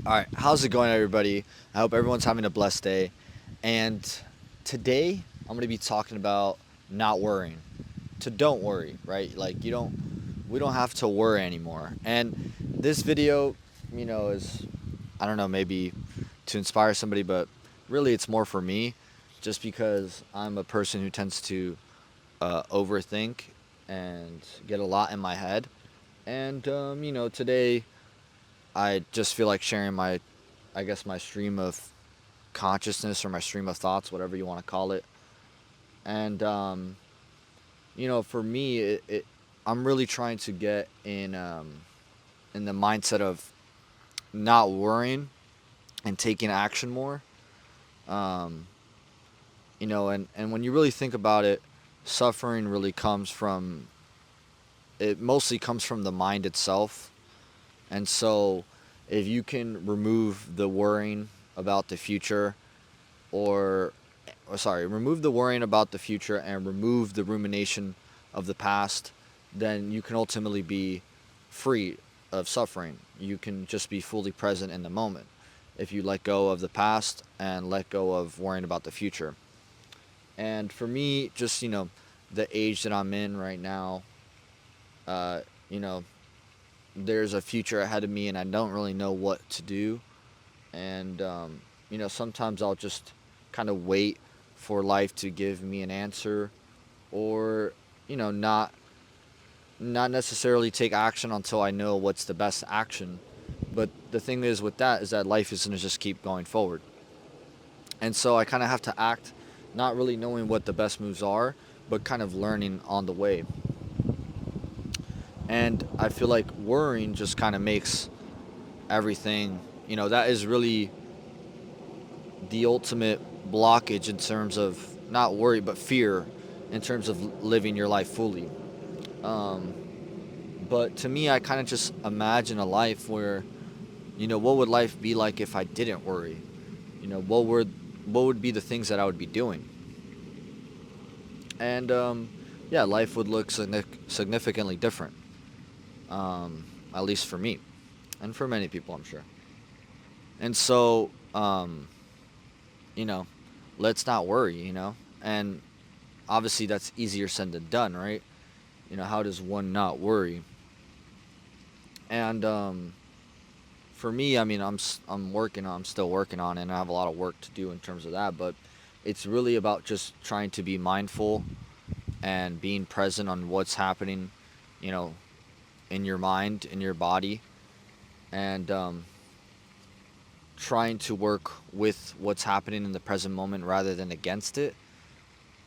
All right, how's it going, everybody? I hope everyone's having a blessed day. And today, I'm going to be talking about not worrying. To don't worry, right? Like we don't have to worry anymore. And this video, is I don't know, maybe to inspire somebody, but really it's more for me, just because I'm a person who tends to overthink and get a lot in my head. And today I just feel like sharing I guess, my stream of consciousness or my stream of thoughts, whatever you want to call it. And for me, I'm really trying to get in the mindset of not worrying and taking action more. Um, and when you really think about it, suffering really comes from it mostly comes from the mind itself. And so, if you can remove the worrying about the future, or remove the worrying about the future and remove the rumination of the past, then you can ultimately be free of suffering. You can just be fully present in the moment if you let go of the past and let go of worrying about the future. And for me, just, the age that I'm in right now, uh, you know, there's a future ahead of me and I don't really know what to do. And sometimes I'll just kind of wait for life to give me an answer, or not necessarily take action until I know what's the best action. But the thing is with that is that life is going to just keep going forward, and so I kind of have to act, not really knowing what the best moves are, but kind of learning on the way. And I feel like worrying just kind of makes everything, that is really the ultimate blockage in terms of not worry but fear, in terms of living your life fully. Um, but to me, I kind of just imagine a life where, what would life be like if I didn't worry? What would be the things that I would be doing? And yeah, life would look significantly different, at least for me and for many people, I'm sure. And so, you know, let's not worry, and obviously that's easier said than done, right? How does one not worry? And for me, I mean, I'm still working on it, and I have a lot of work to do in terms of that. But it's really about just trying to be mindful and being present on what's happening, you know, in your mind, in your body, and trying to work with what's happening in the present moment rather than against it,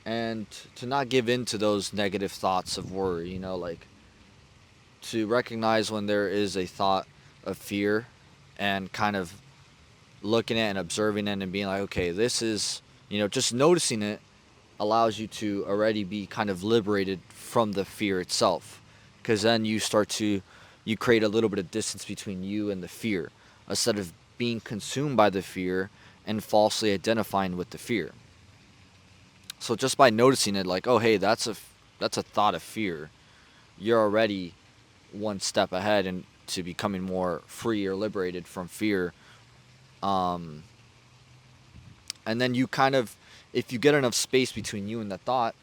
and to not give in to those negative thoughts of worry. Like, to recognize when there is a thought of fear, and kind of looking at and observing it and being like, okay, this is, just noticing it allows you to already be kind of liberated from the fear itself. Because then you create a little bit of distance between you and the fear, instead of being consumed by the fear and falsely identifying with the fear. So just by noticing it, like, oh, hey, that's a thought of fear, you're already one step ahead and to becoming more free or liberated from fear. Um, and then you kind of, if you get enough space between you and the thought,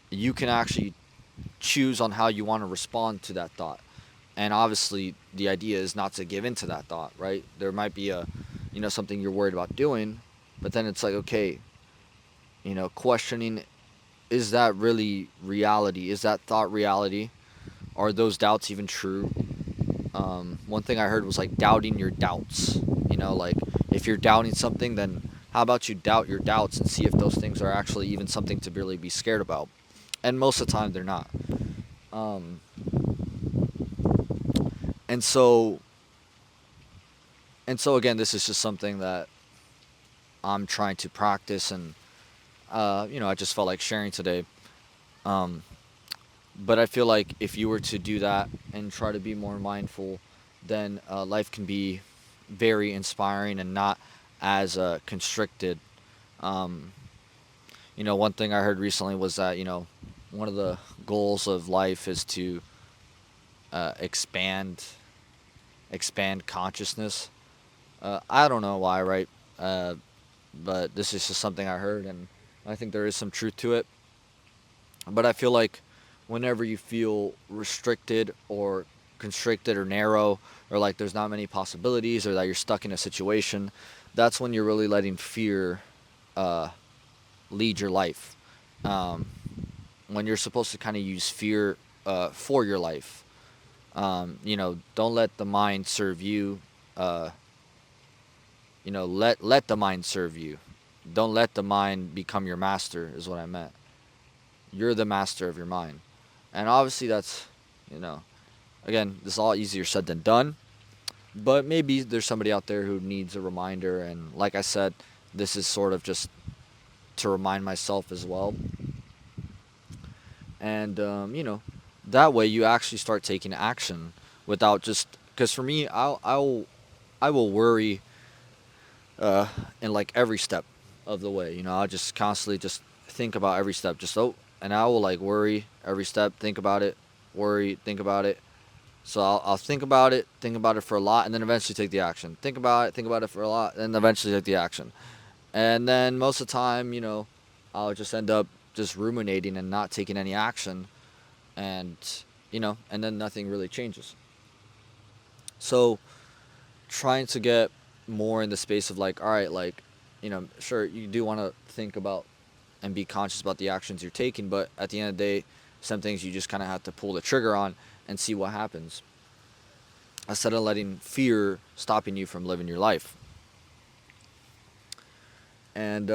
you can actually choose on how you want to respond to that thought. And obviously, the idea is not to give in to that thought, right? There might be something you're worried about doing, but then it's like, okay, questioning, is that really reality? Is that thought reality? Are those doubts even true? One thing I heard was like doubting your doubts. Like, if you're doubting something, then how about you doubt your doubts and see if those things are actually even something to really be scared about? And most of the time, they're not. Um, and so again, this is just something that I'm trying to practice, and I just felt like sharing today. Um, but I feel like if you were to do that and try to be more mindful, then life can be very inspiring and not as constricted. Um, one thing I heard recently was that, one of the goals of life is to uh, expand expand consciousness. I don't know why, right? Uh, but this is just something I heard, and I think there is some truth to it. But I feel like whenever you feel restricted or constricted or narrow, or like there's not many possibilities, or that you're stuck in a situation, that's when you're really letting fear uh, lead your life. Um, when you're supposed to kind of use fear for your life. Don't let the mind serve you. Uh, let the mind serve you. Don't let the mind become your master. Is what I meant. You're the master of your mind, and obviously that's, you know, again, this is all easier said than done. But maybe there's somebody out there who needs a reminder, and like I said, this is sort of just to remind myself as well. And that way you actually start taking action without just, because for me, I will worry uh, in like every step of the way. I'll just constantly just think about every step, and I will like worry every step, think about it, worry, think about it. So I'll think about it for a lot, and then eventually take the action. Think about it for a lot, and eventually take the action. And then most of the time, I'll just end up just ruminating and not taking any action, and and then nothing really changes. So trying to get more in the space of like, all right, like, sure, you do want to think about and be conscious about the actions you're taking, but at the end of the day, some things you just kind of have to pull the trigger on and see what happens, instead of letting fear stopping you from living your life. And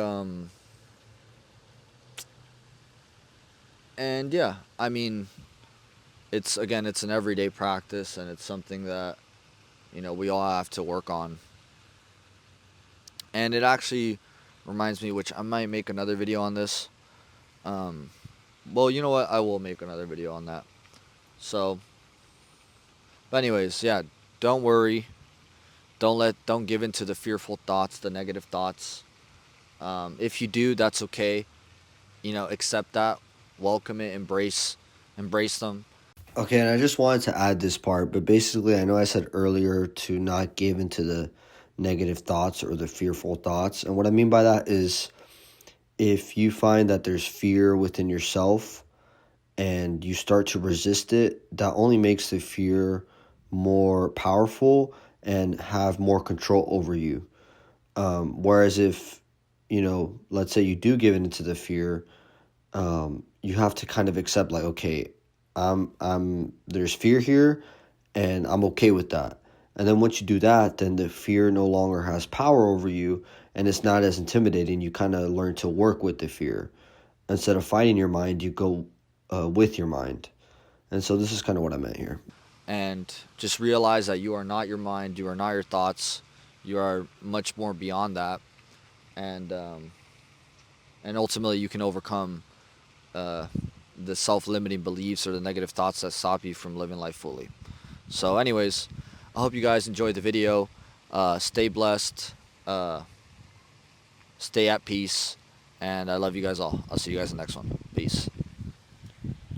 yeah, I mean, it's an everyday practice, and it's something that we all have to work on. And it actually reminds me, which I might make another video on this. um well, you know what, I will make another video on that. So, but anyways, yeah, don't worry. Don't give in to the fearful thoughts, the negative thoughts. If you do, that's okay. Accept that, welcome it, embrace them. Okay, and I just wanted to add this part, but basically, I know I said earlier to not give into the negative thoughts or the fearful thoughts. And what I mean by that is if you find that there's fear within yourself and you start to resist it, that only makes the fear more powerful and have more control over you. Whereas if, let's say you do give into the fear, you have to kind of accept like, okay, there's fear here, and I'm okay with that. And then once you do that, then the fear no longer has power over you, and it's not as intimidating. You kind of learn to work with the fear instead of fighting your mind. You go with your mind, and so this is kind of what I meant here. And just realize that you are not your mind, you are not your thoughts, you are much more beyond that. And um, and ultimately you can overcome uh, the self-limiting beliefs or the negative thoughts that stop you from living life fully. So anyways, I hope you guys enjoyed the video. Stay blessed, uh, stay at peace, and I love you guys all. I'll see you guys in the next one. Peace.